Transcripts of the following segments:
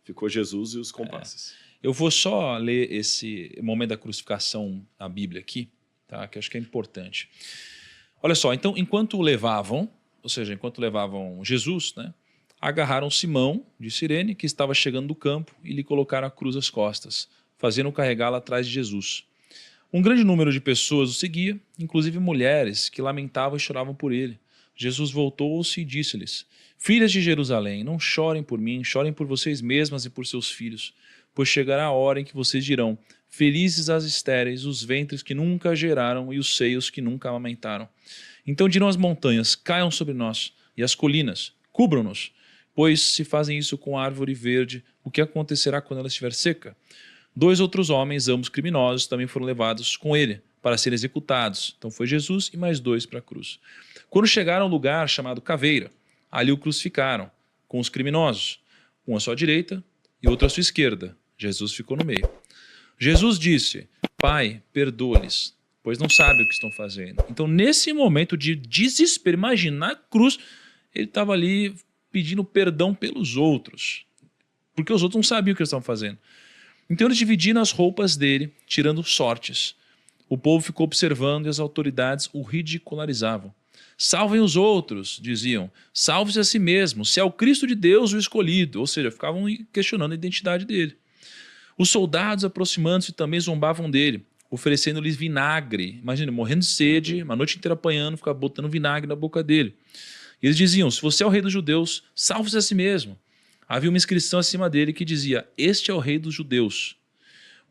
Ficou Jesus e os compasses. Eu vou só ler esse momento da crucificação na Bíblia aqui, tá? Que eu acho que é importante. Olha só, então, enquanto o levavam, ou seja, enquanto levavam Jesus, né, agarraram Simão de Cirene, que estava chegando do campo, e lhe colocaram a cruz às costas, fazendo-o carregá-la atrás de Jesus. Um grande número de pessoas o seguia, inclusive mulheres que lamentavam e choravam por ele. Jesus voltou-se e disse-lhes: Filhas de Jerusalém, não chorem por mim, chorem por vocês mesmas e por seus filhos, pois chegará a hora em que vocês dirão: Felizes as estéreis, os ventres que nunca geraram e os seios que nunca amamentaram. Então dirão as montanhas: Caiam sobre nós, e as colinas: Cubram-nos. Pois se fazem isso com a árvore verde, o que acontecerá quando ela estiver seca? 2 outros homens, ambos criminosos, também foram levados com ele para serem executados. Então foi Jesus e mais 2 para a cruz. Quando chegaram ao lugar chamado Caveira, ali o crucificaram, com os criminosos, um à sua direita e outro à sua esquerda. Jesus ficou no meio. Jesus disse: Pai, perdoa-lhes, pois não sabem o que estão fazendo. Então, nesse momento de desespero, imagina a cruz, ele estava ali pedindo perdão pelos outros, porque os outros não sabiam o que eles estavam fazendo. Então eles dividiram as roupas dele, tirando sortes. O povo ficou observando e as autoridades o ridicularizavam. Salvem os outros, diziam. Salve-se a si mesmo, se é o Cristo de Deus o escolhido. Ou seja, ficavam questionando a identidade dele. Os soldados, aproximando-se, também zombavam dele, oferecendo-lhes vinagre. Imagina, morrendo de sede, uma noite inteira apanhando, ficava botando vinagre na boca dele. E eles diziam: se você é o rei dos judeus, salve-se a si mesmo. Havia uma inscrição acima dele que dizia: Este é o rei dos judeus.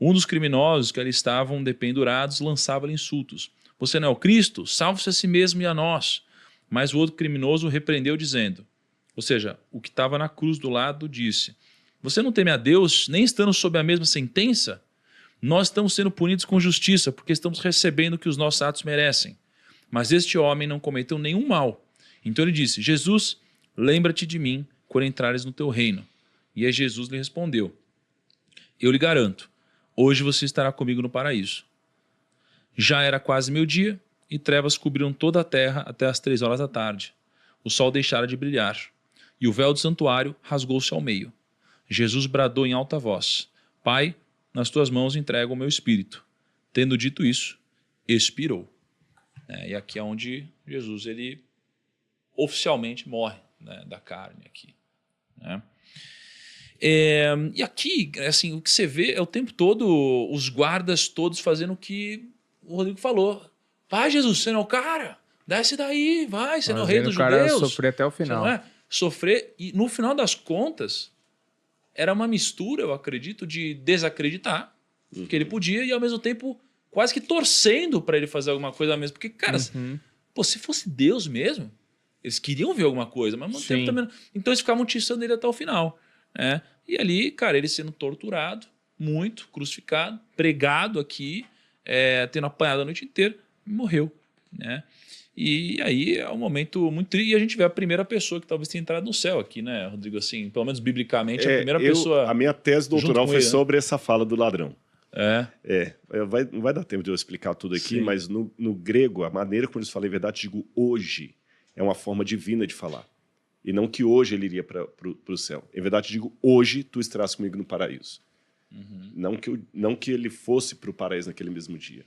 Um dos criminosos que ali estavam dependurados lançava-lhe insultos: Você não é o Cristo? Salve-se a si mesmo e a nós. Mas o outro criminoso o repreendeu dizendo, ou seja, o que estava na cruz do lado disse: Você não teme a Deus, nem estando sob a mesma sentença? Nós estamos sendo punidos com justiça, porque estamos recebendo o que os nossos atos merecem. Mas este homem não cometeu nenhum mal. Então ele disse: Jesus, lembra-te de mim quando entrares no teu reino. E aí Jesus lhe respondeu: Eu lhe garanto, hoje você estará comigo no paraíso. Já era quase meio-dia, e trevas cobriram toda a terra até as 3 horas da tarde. O sol deixara de brilhar, e o véu do santuário rasgou-se ao meio. Jesus bradou em alta voz: Pai, nas tuas mãos entrego o meu espírito. Tendo dito isso, expirou. E aqui é onde Jesus ele oficialmente morre, né, da carne aqui. Né? E aqui, assim, o que você vê é o tempo todo os guardas todos fazendo o que o Rodrigo falou. Vai, Jesus, você não é o cara? Desce daí, vai, você não é o rei dos judeus. O cara sofrer até o final. Você não é? Sofrer, e no final das contas, era uma mistura, eu acredito, de desacreditar que ele podia e ao mesmo tempo quase que torcendo para ele fazer alguma coisa mesmo. Porque, cara, pô, se fosse Deus mesmo, eles queriam ver alguma coisa, mas ao mesmo tempo também não. Então eles ficavam tiçando ele até o final. Né? E ali, cara, ele sendo torturado, muito, crucificado, pregado aqui, tendo apanhado a noite inteira, morreu. Né? E aí é um momento muito triste. E a gente vê a primeira pessoa que talvez tenha entrado no céu aqui, né, Rodrigo? Assim, pelo menos biblicamente, a primeira pessoa. A minha tese doutoral foi ele, né? sobre essa fala do ladrão. Não vai dar tempo de eu explicar tudo aqui, mas no grego, a maneira como eles falam em verdade, digo hoje, é uma forma divina de falar. E não que hoje ele iria para o céu. Em verdade, digo, hoje tu estarás comigo no paraíso. Não que ele fosse para o paraíso naquele mesmo dia.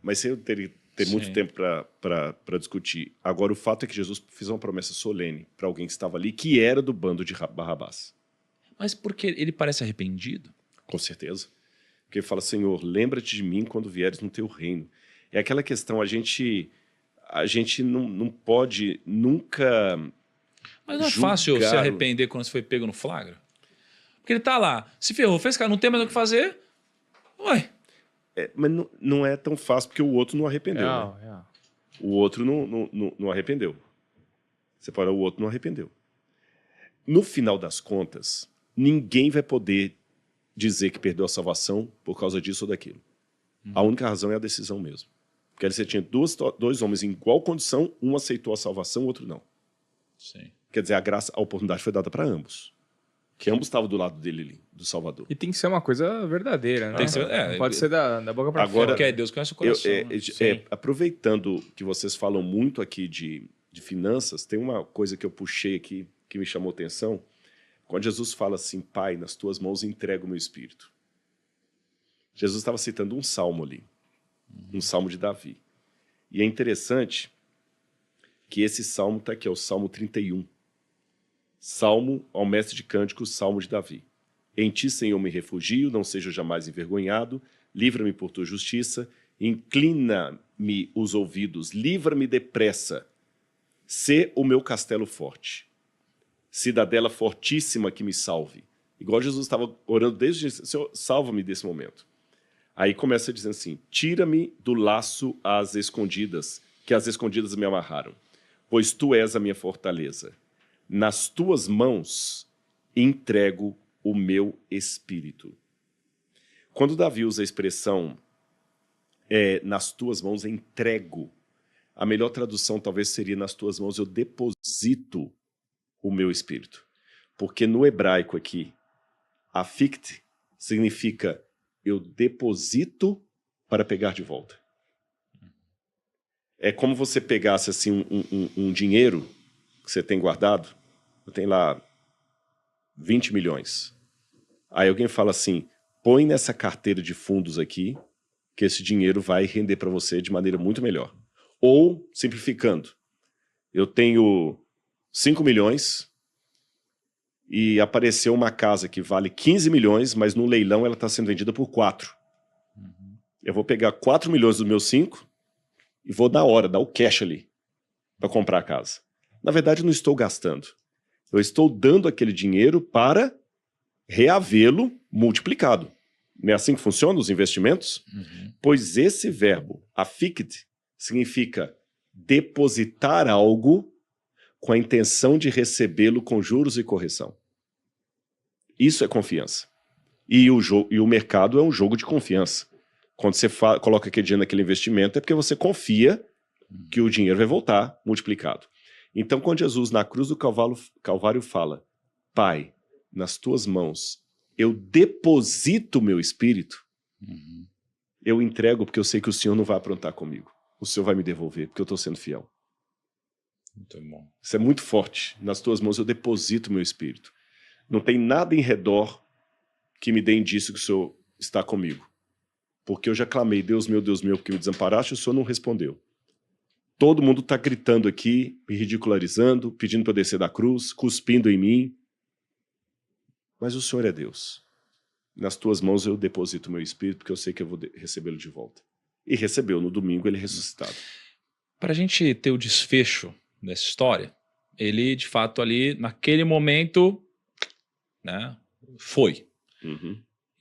Mas sem eu ter muito tempo para discutir. Agora, o fato é que Jesus fez uma promessa solene para alguém que estava ali, que era do bando de Barrabás. Mas porque ele parece arrependido? Com certeza. Porque ele fala: Senhor, lembra-te de mim quando vieres no teu reino. É aquela questão, a gente não pode nunca. Mas não é fácil se arrepender quando você foi pego no flagra? Porque ele tá lá, se ferrou, fez cara, não tem mais o que fazer. Ué. Mas não é tão fácil, porque o outro não arrependeu. Né? O outro não arrependeu. Você fala, o outro não arrependeu. No final das contas, ninguém vai poder dizer que perdeu a salvação por causa disso ou daquilo. A única razão é a decisão mesmo. Porque ali você tinha dois homens em igual condição, um aceitou a salvação, o outro não. Sim. Quer dizer, a oportunidade foi dada para ambos. Que ambos estavam do lado dele ali, do Salvador. E tem que ser uma coisa verdadeira, né? Tem que ser, não pode ser da boca para fora. Porque Deus conhece o coração. Aproveitando que vocês falam muito aqui de finanças, tem uma coisa que eu puxei aqui que me chamou atenção. Quando Jesus fala assim, Pai, nas tuas mãos entrego o meu espírito. Jesus estava citando um salmo ali, um salmo de Davi. E é interessante que esse salmo está aqui, é o Salmo 31. Salmo ao mestre de cânticos, salmo de Davi. Em ti, Senhor, me refugio, não seja jamais envergonhado, livra-me por tua justiça, inclina-me os ouvidos, livra-me depressa, sê o meu castelo forte, cidadela fortíssima que me salve. Igual Jesus estava orando desde o início, Senhor, salva-me desse momento. Aí começa dizendo assim, tira-me do laço às escondidas, que as escondidas me amarraram, pois tu és a minha fortaleza. Nas tuas mãos entrego o meu espírito. Quando Davi usa a expressão nas tuas mãos entrego, a melhor tradução talvez seria nas tuas mãos eu deposito o meu espírito. Porque no hebraico aqui, afikt significa eu deposito para pegar de volta. É como você pegasse assim um dinheiro que você tem guardado, tem lá 20 milhões. Aí alguém fala assim, põe nessa carteira de fundos aqui, que esse dinheiro vai render para você de maneira muito melhor. Ou, simplificando, eu tenho 5 milhões e apareceu uma casa que vale 15 milhões, mas no leilão ela está sendo vendida por 4. Eu vou pegar 4 milhões dos meus 5 e vou na hora, dar o cash ali, para comprar a casa. Na verdade, eu não estou gastando. Eu estou dando aquele dinheiro para reavê-lo multiplicado. Não é assim que funcionam os investimentos? Pois esse verbo, afikt, significa depositar algo com a intenção de recebê-lo com juros e correção. Isso é confiança. E o mercado é um jogo de confiança. Quando você coloca aquele dinheiro naquele investimento, é porque você confia que o dinheiro vai voltar multiplicado. Então, quando Jesus, na cruz do Calvário, fala, Pai, nas tuas mãos, eu deposito o meu espírito, eu entrego porque eu sei que o Senhor não vai aprontar comigo. O Senhor vai me devolver, porque eu estou sendo fiel. Muito bom. Isso é muito forte. Nas tuas mãos eu deposito o meu espírito. Não tem nada em redor que me dê indício que o Senhor está comigo. Porque eu já clamei, Deus meu, porque me desamparaste, o Senhor não respondeu. Todo mundo está gritando aqui, me ridicularizando, pedindo para eu descer da cruz, cuspindo em mim. Mas o Senhor é Deus. Nas tuas mãos eu deposito o meu espírito, porque eu sei que eu vou recebê-lo de volta. E recebeu, no domingo ele é ressuscitado. Para a gente ter o desfecho dessa história, ele de fato ali, naquele momento, né, foi.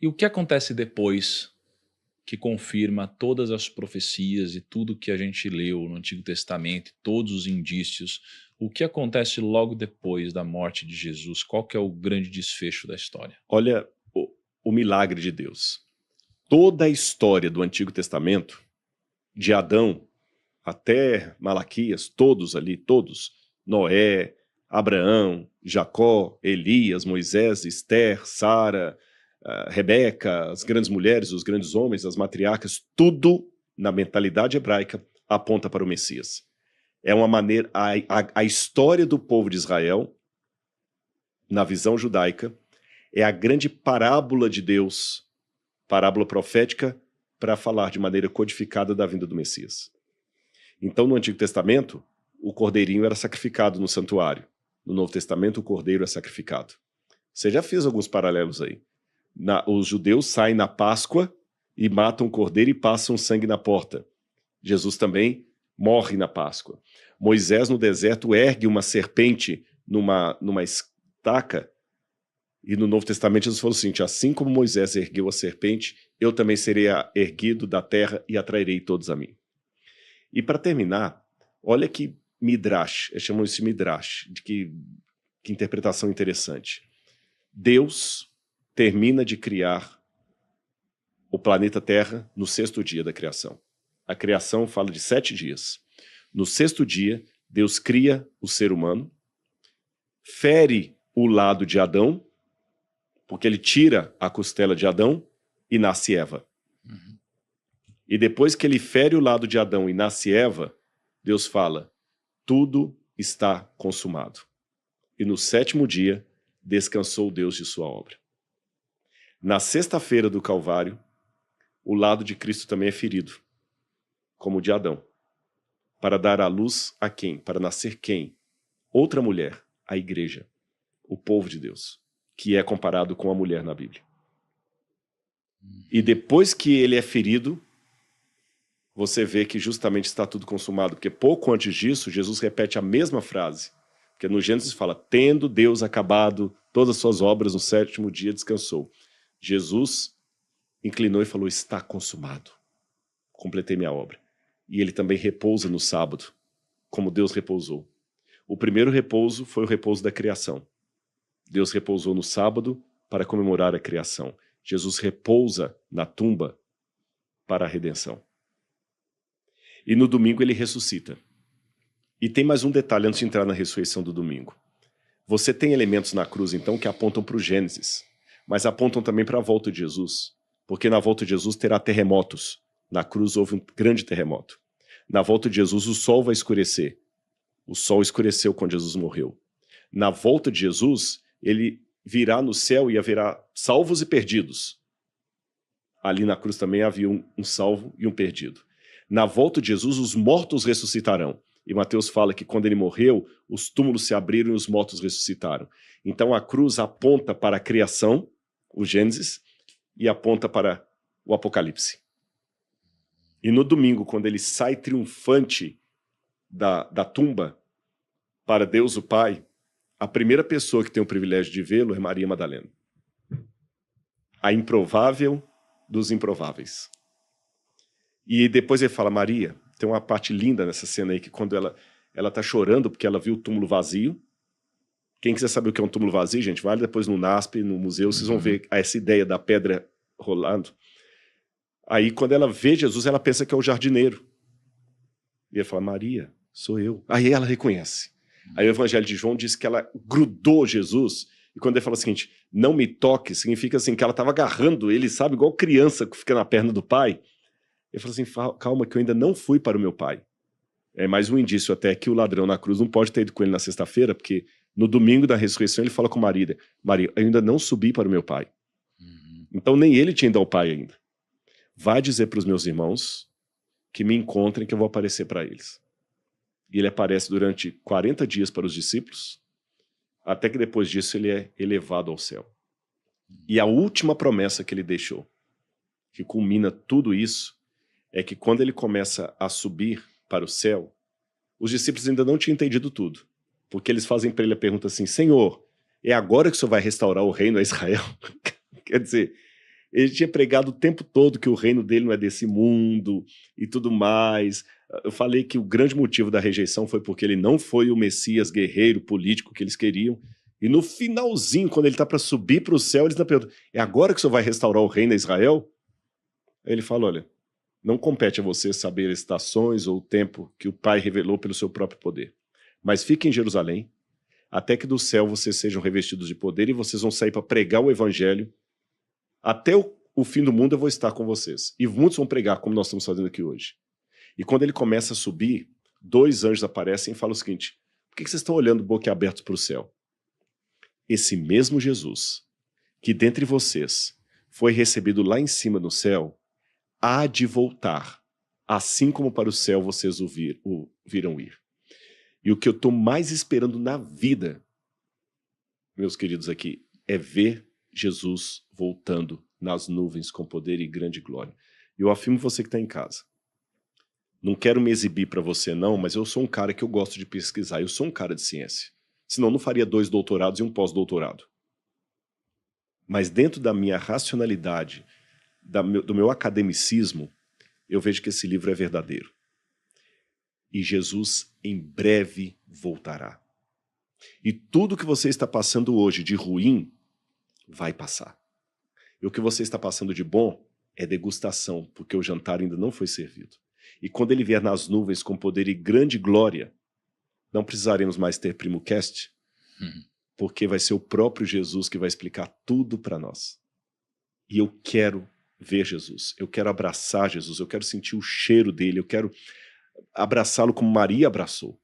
E o que acontece depois que confirma todas as profecias e tudo que a gente leu no Antigo Testamento, todos os indícios? O que acontece logo depois da morte de Jesus? Qual que é o grande desfecho da história? Olha o milagre de Deus. Toda a história do Antigo Testamento, de Adão até Malaquias, todos ali, todos, Noé, Abraão, Jacó, Elias, Moisés, Esther, Sara, Rebeca, as grandes mulheres, os grandes homens, as matriarcas, tudo na mentalidade hebraica aponta para o Messias. É uma maneira, a história do povo de Israel, na visão judaica, é a grande parábola de Deus, parábola profética, para falar de maneira codificada da vinda do Messias. Então, no Antigo Testamento, o cordeirinho era sacrificado no santuário. No Novo Testamento, o cordeiro é sacrificado. Você já fez alguns paralelos aí. Os judeus saem na Páscoa e matam o cordeiro e passam sangue na porta. Jesus também morre na Páscoa. Moisés, no deserto, ergue uma serpente numa estaca. E no Novo Testamento, Jesus falou o seguinte, assim como Moisés ergueu a serpente, eu também serei erguido da terra e atrairei todos a mim. E para terminar, olha que Midrash, chamam isso de Midrash, de que interpretação interessante. Deus termina de criar o planeta Terra no 6º dia da criação. A criação fala de 7 dias. No 6º dia, Deus cria o ser humano, fere o lado de Adão, porque ele tira a costela de Adão e nasce Eva. E depois que ele fere o lado de Adão e nasce Eva, Deus fala, tudo está consumado. E no 7º dia, descansou Deus de sua obra. Na sexta-feira do Calvário, o lado de Cristo também é ferido, como o de Adão. Para dar à luz a quem? Para nascer quem? Outra mulher, a igreja, o povo de Deus, que é comparado com a mulher na Bíblia. E depois que ele é ferido, você vê que justamente está tudo consumado, porque pouco antes disso, Jesus repete a mesma frase, porque no Gênesis fala, tendo Deus acabado todas as suas obras, no sétimo dia descansou. Jesus inclinou e falou, está consumado, completei minha obra. E ele também repousa no sábado, como Deus repousou. O primeiro repouso foi o repouso da criação. Deus repousou no sábado para comemorar a criação. Jesus repousa na tumba para a redenção. E no domingo ele ressuscita. E tem mais um detalhe antes de entrar na ressurreição do domingo. Você tem elementos na cruz, então, que apontam para o Gênesis, mas apontam também para a volta de Jesus, porque na volta de Jesus terá terremotos. Na cruz houve um grande terremoto. Na volta de Jesus o sol vai escurecer. O sol escureceu quando Jesus morreu. Na volta de Jesus, ele virá no céu e haverá salvos e perdidos. Ali na cruz também havia um salvo e um perdido. Na volta de Jesus, os mortos ressuscitarão. E Mateus fala que quando ele morreu, os túmulos se abriram e os mortos ressuscitaram. Então a cruz aponta para a criação, o Gênesis, e aponta para o Apocalipse. E no domingo, quando ele sai triunfante da tumba para Deus o Pai, a primeira pessoa que tem o privilégio de vê-lo é Maria Madalena. A improvável dos improváveis. E depois ele fala, Maria, tem uma parte linda nessa cena aí, que quando ela tá chorando porque ela viu o túmulo vazio. Quem quiser saber o que é um túmulo vazio, gente, vai depois no NASP, no museu, vocês vão ver essa ideia da pedra rolando. Aí quando ela vê Jesus, ela pensa que é o jardineiro. E ele fala, Maria, sou eu. Aí ela reconhece. Aí o Evangelho de João diz que ela grudou Jesus, e quando ele fala o seguinte, não me toque, significa assim que ela estava agarrando ele, sabe, igual criança que fica na perna do pai. Ele fala assim, calma que eu ainda não fui para o meu pai. É mais um indício até que o ladrão na cruz não pode ter ido com ele na sexta-feira, porque no domingo da ressurreição ele fala com Maria, Maria, eu ainda não subi para o meu pai. Então nem ele tinha ido ao pai ainda. Vai dizer para os meus irmãos que me encontrem, que eu vou aparecer para eles. E ele aparece durante 40 dias para os discípulos, até que depois disso ele é elevado ao céu. E a última promessa que ele deixou, que culmina tudo isso, é que quando ele começa a subir para o céu, os discípulos ainda não tinham entendido tudo, porque eles fazem para ele a pergunta assim, Senhor, é agora que o Senhor vai restaurar o reino a Israel? Quer dizer, ele tinha pregado o tempo todo que o reino dele não é desse mundo e tudo mais. Eu falei que o grande motivo da rejeição foi porque ele não foi o Messias guerreiro, político que eles queriam. E no finalzinho, quando ele está para subir para o céu, eles estão perguntando, é agora que o Senhor vai restaurar o reino a Israel? Aí ele fala, olha, não compete a você saber as estações ou o tempo que o Pai revelou pelo seu próprio poder. Mas fique em Jerusalém, até que do céu vocês sejam revestidos de poder e vocês vão sair para pregar o evangelho. Até o fim do mundo eu vou estar com vocês. E muitos vão pregar, como nós estamos fazendo aqui hoje. E quando ele começa a subir, 2 anjos aparecem e falam o seguinte, por que vocês estão olhando boquiabertos para o céu? Esse mesmo Jesus, que dentre vocês foi recebido lá em cima no céu, há de voltar, assim como para o céu vocês o viram ir. E o que eu estou mais esperando na vida, meus queridos aqui, é ver Jesus voltando nas nuvens com poder e grande glória. E eu afirmo você que está em casa. Não quero me exibir para você não, mas eu sou um cara que eu gosto de pesquisar, eu sou um cara de ciência. Senão não faria 2 doutorados e um pós-doutorado. Mas dentro da minha racionalidade, do meu academicismo, eu vejo que esse livro é verdadeiro. E Jesus em breve voltará. E tudo que você está passando hoje de ruim, vai passar. E o que você está passando de bom é degustação, porque o jantar ainda não foi servido. E quando ele vier nas nuvens com poder e grande glória, não precisaremos mais ter PrimoCast, porque vai ser o próprio Jesus que vai explicar tudo para nós. E eu quero ver Jesus, eu quero abraçar Jesus, eu quero sentir o cheiro dele, eu quero abraçá-lo como Maria abraçou.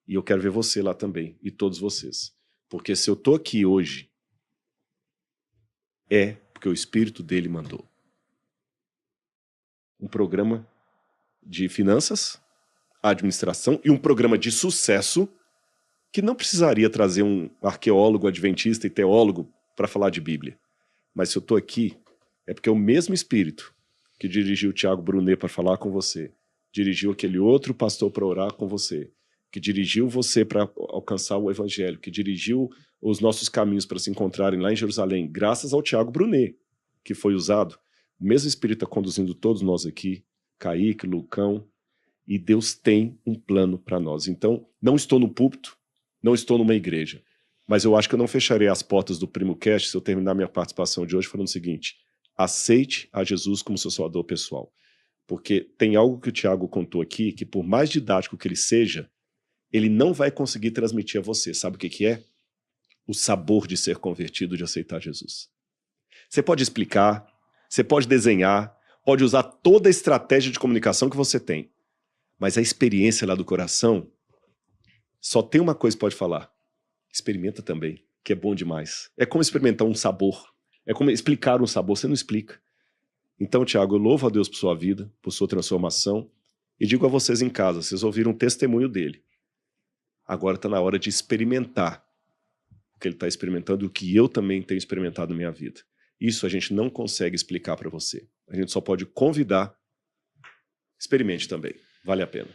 E eu quero ver você lá também, e todos vocês. Porque se eu estou aqui hoje, É porque o Espírito dele mandou. Um programa de finanças, administração e um programa de sucesso que não precisaria trazer um arqueólogo, adventista e teólogo para falar de Bíblia. Mas se eu estou aqui, é porque é o mesmo Espírito que dirigiu o Tiago Brunet para falar com você, dirigiu aquele outro pastor para orar com você, que dirigiu você para alcançar o Evangelho, que dirigiu os nossos caminhos para se encontrarem lá em Jerusalém, graças ao Tiago Brunet, que foi usado. O mesmo Espírito está conduzindo todos nós aqui, Kaique, Lucão, e Deus tem um plano para nós. Então, não estou no púlpito, não estou numa igreja, mas eu acho que eu não fecharei as portas do PrimoCast se eu terminar minha participação de hoje falando o seguinte: aceite a Jesus como seu salvador pessoal. Porque tem algo que o Tiago contou aqui, que por mais didático que ele seja, ele não vai conseguir transmitir a você. Sabe o que que é? O sabor de ser convertido, de aceitar Jesus. Você pode explicar, você pode desenhar, pode usar toda a estratégia de comunicação que você tem, mas a experiência lá do coração, só tem uma coisa que pode falar: experimenta também, que é bom demais. É como experimentar um sabor, é como explicar um sabor, você não explica. Então, Tiago, eu louvo a Deus por sua vida, por sua transformação, e digo a vocês em casa, vocês ouviram um testemunho dele. Agora está na hora de experimentar o que ele está experimentando, o que eu também tenho experimentado na minha vida. Isso a gente não consegue explicar para você. A gente só pode convidar. Experimente também, vale a pena.